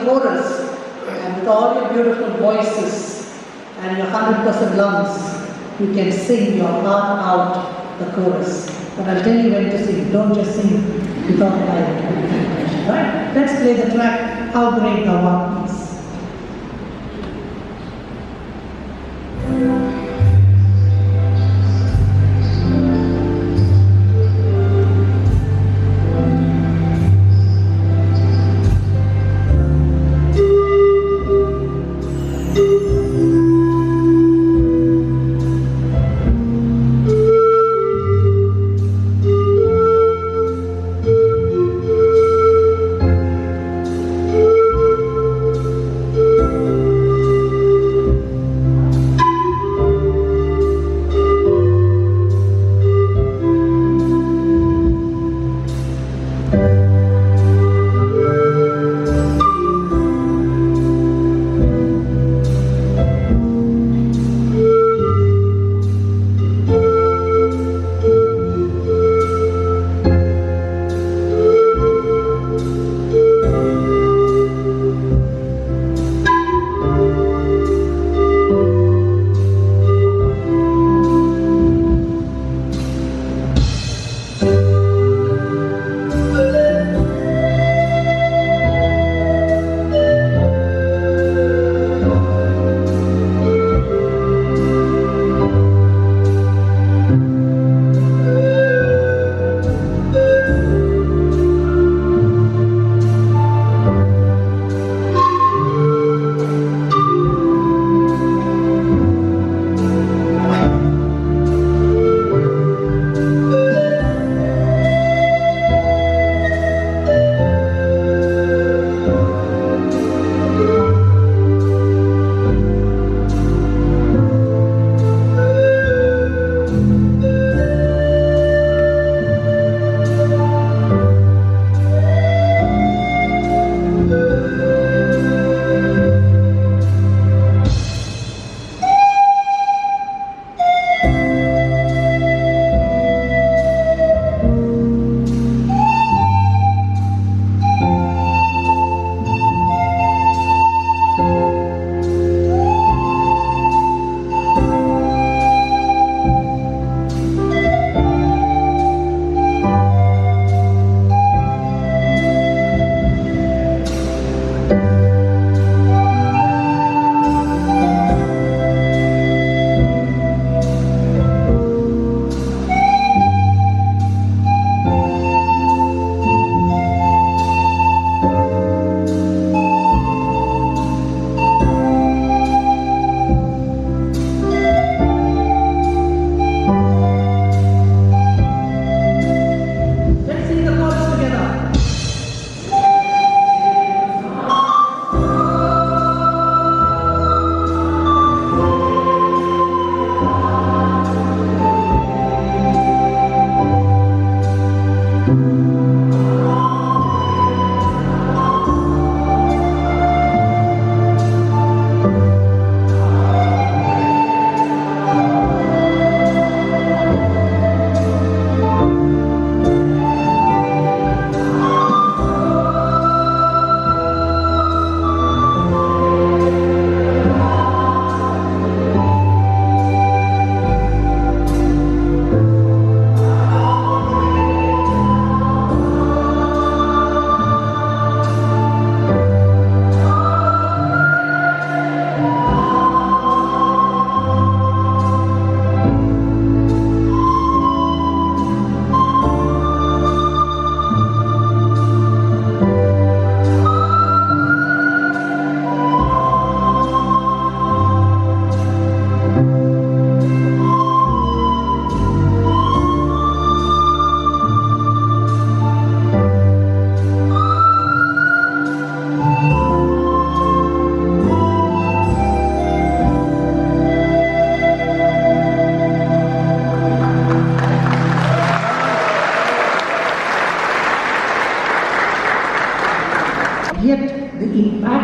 chorus, and with all your beautiful voices and your 100% lungs, you can sing your heart out the chorus. But I'll tell you when to sing. Don't just sing without lying. Right? Let's play the track, How Great Thou Art, please.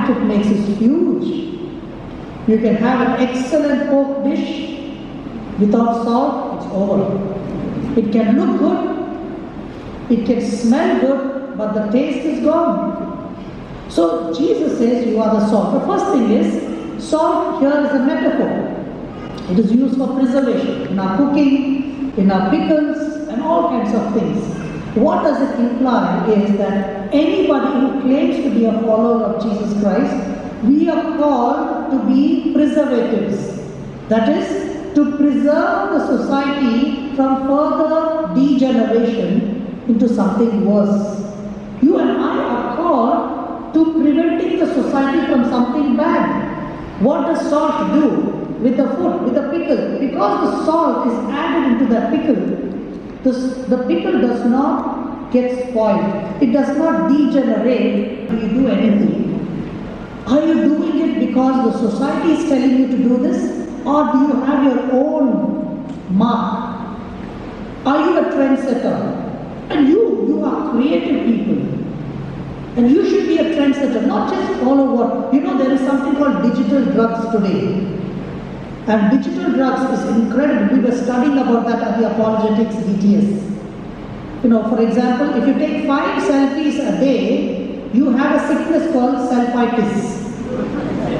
impact it makes is huge. You can have an excellent pork dish without salt, it's over. It can look good, it can smell good, but the taste is gone. So Jesus says you are the salt. The first thing is, salt here is a metaphor. It is used for preservation in our cooking, in our pickles, and all kinds of things. What does it imply is that anybody who claims to be a follower of Jesus Christ, we are called to be preservatives. That is, to preserve the society from further degeneration into something worse. You and I are called to preventing the society from something bad. What does salt do with the food, with the pickle? Because the salt is added into that pickle, the pickle does not get spoiled. It does not degenerate when you do anything. Are you doing it because the society is telling you to do this? Or do you have your own mark? Are you a trendsetter? And you are creative people. And you should be a trendsetter, not just follow what. There is something called digital drugs today. And digital drugs is incredible. We were studying about that at the Apologetics DTS. For example, if you take 5 selfies a day, you have a sickness called selfitis.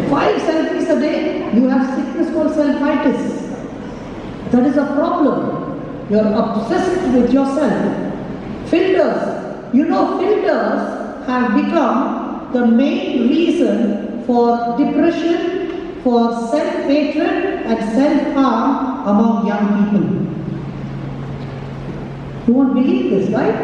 5 selfies a day, you have sickness called selfitis. That is a problem. You are obsessed with yourself. Filters. Filters have become the main reason for depression, for self-hatred and self-harm among young people. You won't believe this, right?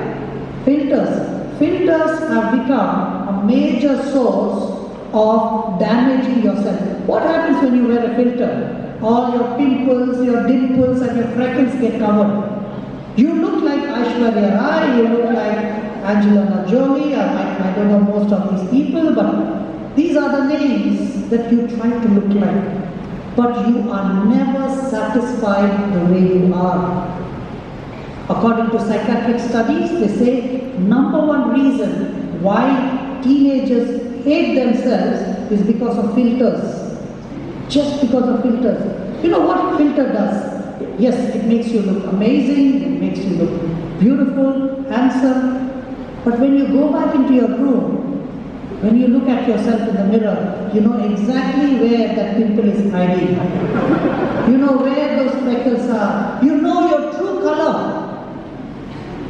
Filters. Filters have become a major source of damaging yourself. What happens when you wear a filter? All your pimples, your dimples and your freckles get covered. You look like Aishwarya Rai, you look like Angelina Jolie, I don't know most of these people, but these are the names that you try to look like. But you are never satisfied the way you are. According to psychiatric studies, they say number one reason why teenagers hate themselves is because of filters. Just because of filters. You know what filter does? Yes, it makes you look amazing, it makes you look beautiful, handsome. But when you go back into your room, when you look at yourself in the mirror, you know exactly where that pimple is hiding. You know where those freckles are. You know your true color.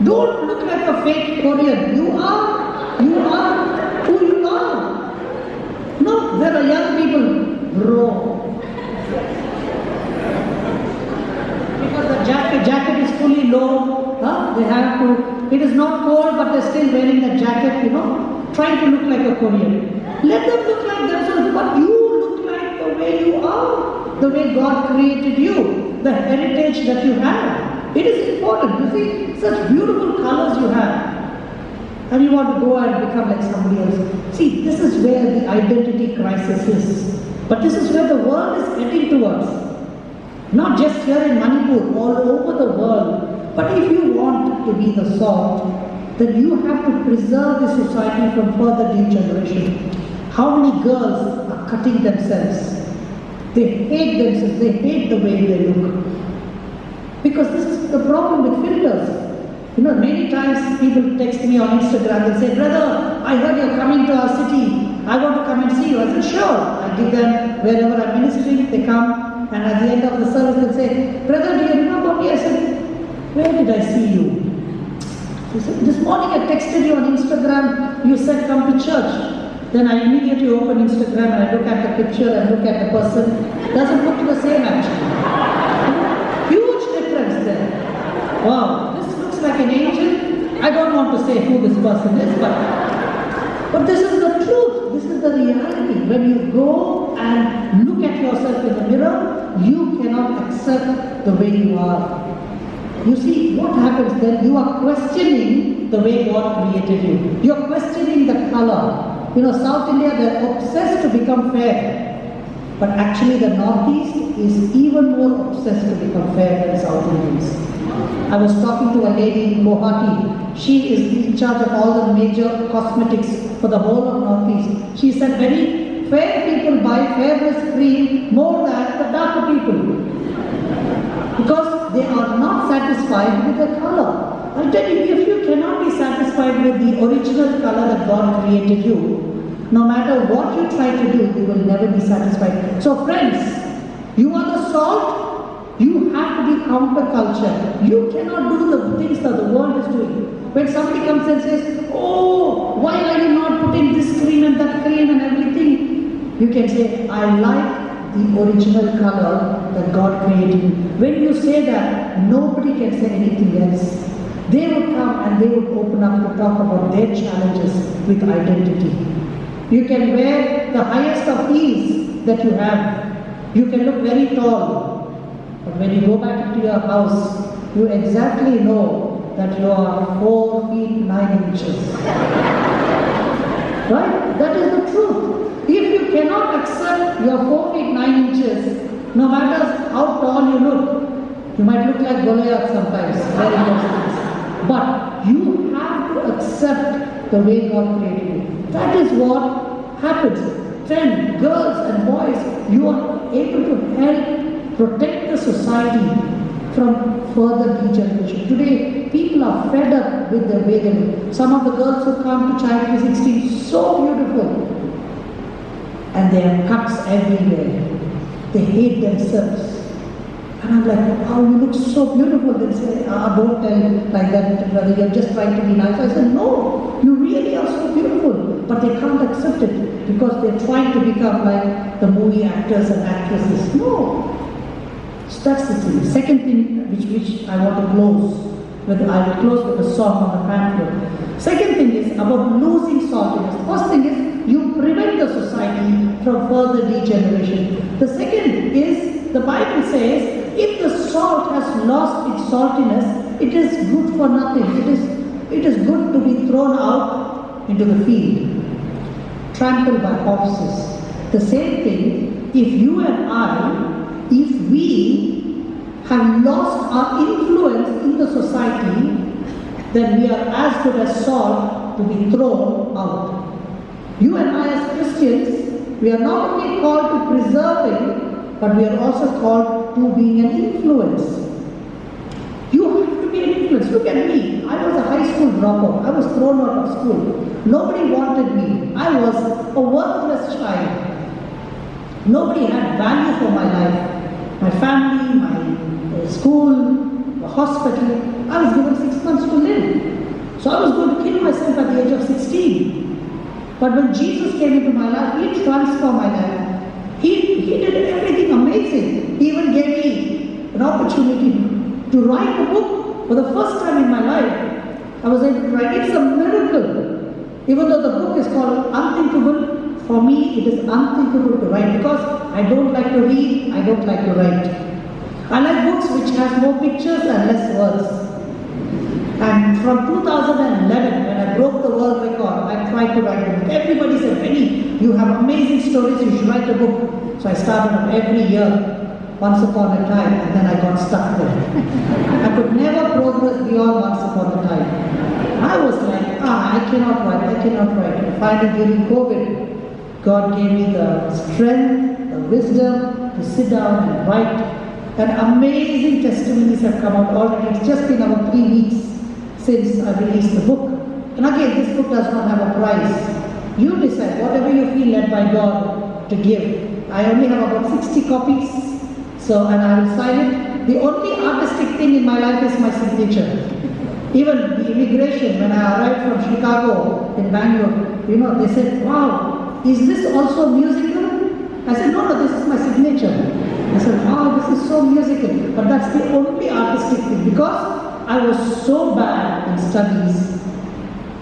Don't look like a fake Korean. You are who you are. No, there are young people, bro. Because the jacket is fully low, they have to, it is not cold but they're still wearing the jacket, trying to look like a Korean. Let them look like themselves, but you look like the way you are, the way God created you, the heritage that you have. It is important. You see, such beautiful colors you have. And you want to go and become like somebody else. See, this is where the identity crisis is. But this is where the world is heading towards. Not just here in Manipur, all over the world. But if you want to be the salt, then you have to preserve the society from further degeneration. How many girls are cutting themselves? They hate themselves, they hate the way they look. Because this is the problem with filters. Many times people text me on Instagram and say, brother, I heard you're coming to our city. I want to come and see you. I said, sure. I give them wherever I'm ministering, they come. And at the end of the service, they say, brother, do you remember me? I said, where did I see you? He said, this morning I texted you on Instagram. You said, come to church. Then I immediately open Instagram and I look at the picture and look at the person. It doesn't look the same actually. Huge difference there. Wow, this looks like an angel. I don't want to say who this person is, but this is the truth. This is the reality. When you go and look at yourself in the mirror, you cannot accept the way you are. You see, what happens then? You are questioning the way God created you. You are questioning the color. South India, they are obsessed to become fair. But actually the Northeast is even more obsessed to become fair than South Indians. I was talking to a lady in Guwahati. She is in charge of all the major cosmetics for the whole of Northeast. She said, very fair people buy fairness cream more than the darker people. Because they are not satisfied with the color. I'll tell you, if you cannot be satisfied with the original color that God created you, no matter what you try to do, you will never be satisfied. So friends, you are the salt, you have to be counterculture. You cannot do the things that the world is doing. When somebody comes and says, oh, why are you not putting this cream and that cream and everything? You can say, I like the original color that God created. When you say that, nobody can say anything else. They would come and they would open up to talk about their challenges with identity. You can wear the highest of heels that you have. You can look very tall. But when you go back into your house, you exactly know that you are 4 feet 9 inches. Right? That is the truth. If you cannot accept your 4 feet 9 inches, no matter how tall you look, you might look like Goliath sometimes, very close. But you have to accept the way God created you. That is what happens. Friends, girls and boys, you are able to help protect the society from further degeneration. Today, people are fed up with the way they live. Some of the girls who come to Child 360, so beautiful. And they have cuts everywhere. They hate themselves. And I'm like, oh, you look so beautiful. They say, don't tell like that, brother, you're just trying to be nice. I said, no, you really are so beautiful. But they can't accept it because they're trying to become like the movie actors and actresses. No. So that's the thing. The second thing which I want to close with, I will close with a song on the pamphlet. Second thing is about losing saltiness. First thing is you prevent the society from further degeneration. The second is the Bible says if the salt has lost its saltiness, it is good for nothing. It is good to be thrown out into the field, trampled by horses. The same thing, if you and I, if we have lost our influence in the society, then we are as good as salt to be thrown out. You and I as Christians, we are not only called to preserving, but we are also called to being an influence. You have to be an influence. Look at me. I was a high school dropout. I was thrown out of school. Nobody wanted me. I was a worthless child. Nobody had value for my life. My family, my school, the hospital. I was given 6 months to live. So I was going to kill myself at the age of 16. But when Jesus came into my life, He transformed my life. He did everything amazing. He even gave me an opportunity to write a book for the first time in my life. I was able to write. It's a miracle. Even though the book is called Unthinkable, for me it is unthinkable to write because I don't like to read, I don't like to write. I like books which have more pictures and less words. And from 2011, when I broke the world record, I tried to write a book. Everybody said, Penny, you have amazing stories, you should write a book. So I started up every year, once upon a time, and then I got stuck there. I could never progress beyond once upon a time. I was like, I cannot write. And finally during COVID, God gave me the strength, the wisdom to sit down and write. And amazing testimonies have come out already. It's just been about 3 weeks since I released the book. And again, this book does not have a price. You decide whatever you feel led by God to give. I only have about 60 copies, and I will sign it. The only artistic thing in my life is my signature. Even the immigration, when I arrived from Chicago in Bangalore, they said, wow, is this also musical? I said, no, this is my signature. I said, wow, this is so musical. But that's the only artistic thing because I was so bad in studies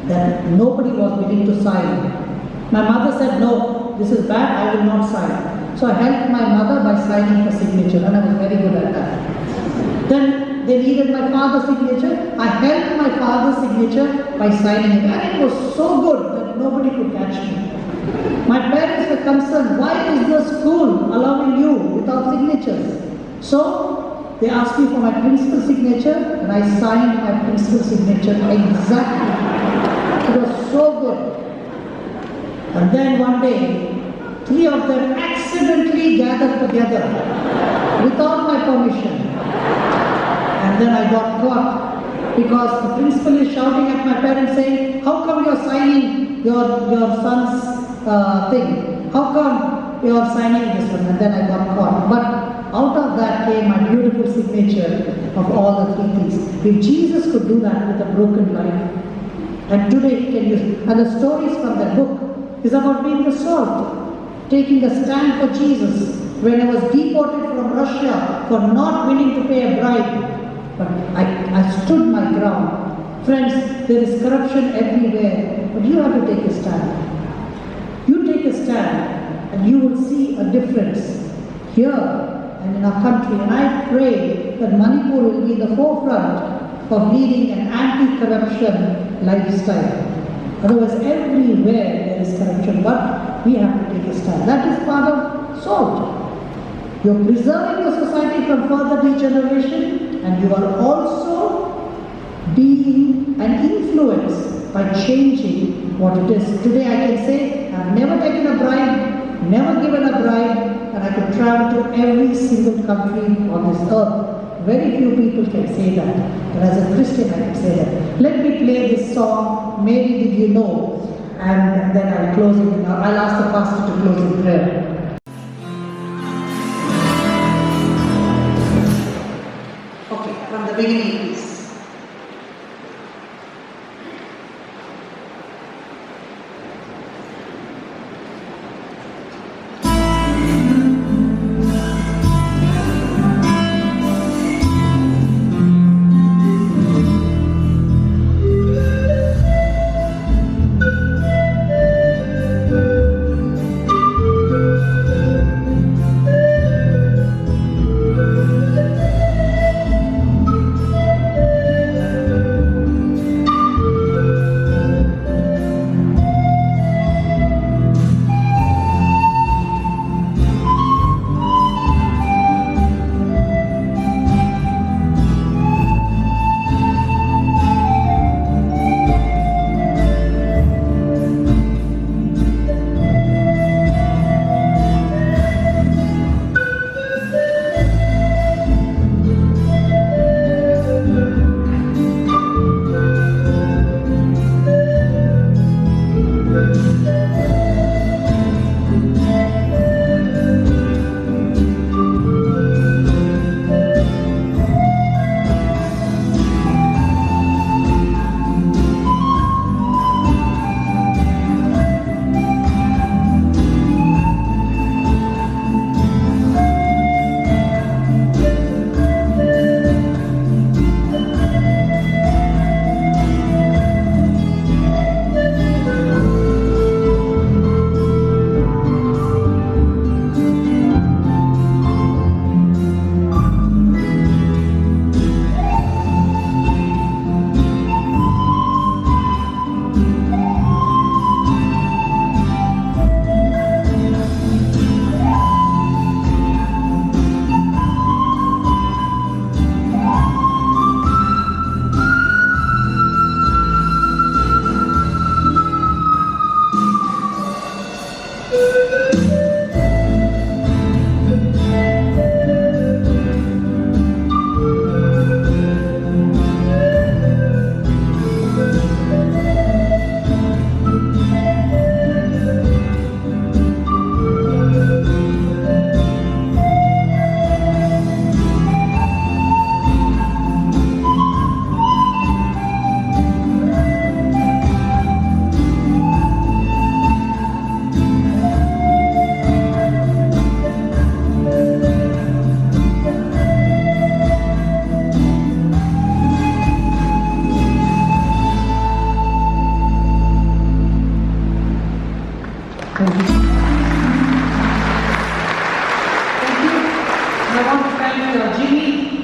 that nobody was willing to sign. My mother said, no, this is bad, I will not sign. So I helped my mother by signing her signature, and I was very good at that. Then they needed my father's signature. I helped my father's signature by signing it, and it was so good that nobody could catch me. My parents were concerned, why is the school allowing you without signatures? So they asked me for my principal signature, and I signed my principal signature exactly. It was so good. And then one day, 3 of them accidentally gathered together without my permission. And then I got caught because the principal is shouting at my parents saying, how come you're signing your son's thing? How come you're signing this one? And then I got caught. But out of that came my beautiful signature of all the 3 things. If Jesus could do that with a broken life, and today he can use, and the stories from that book is about being the salt, taking a stand for Jesus. When I was deported from Russia for not willing to pay a bribe, but I stood my ground. Friends, there is corruption everywhere, but you have to take a stand. You take a stand and you will see a difference here and in our country. And I pray that Manipur will be in the forefront of leading an anti-corruption lifestyle. Otherwise, everywhere there is corruption, but we have to take a stand. That is part of salt. You're preserving the society from further degeneration, and you are also being an influence by changing what it is. Today I can say, I've never taken a bribe, never given a bribe, and I could travel to every single country on this earth. Very few people can say that, but as a Christian I can say that. Let me play this song, Maybe Did You Know, and then I'll close it. I'll ask the pastor to close in prayer. Okay, from the beginning, please.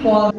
For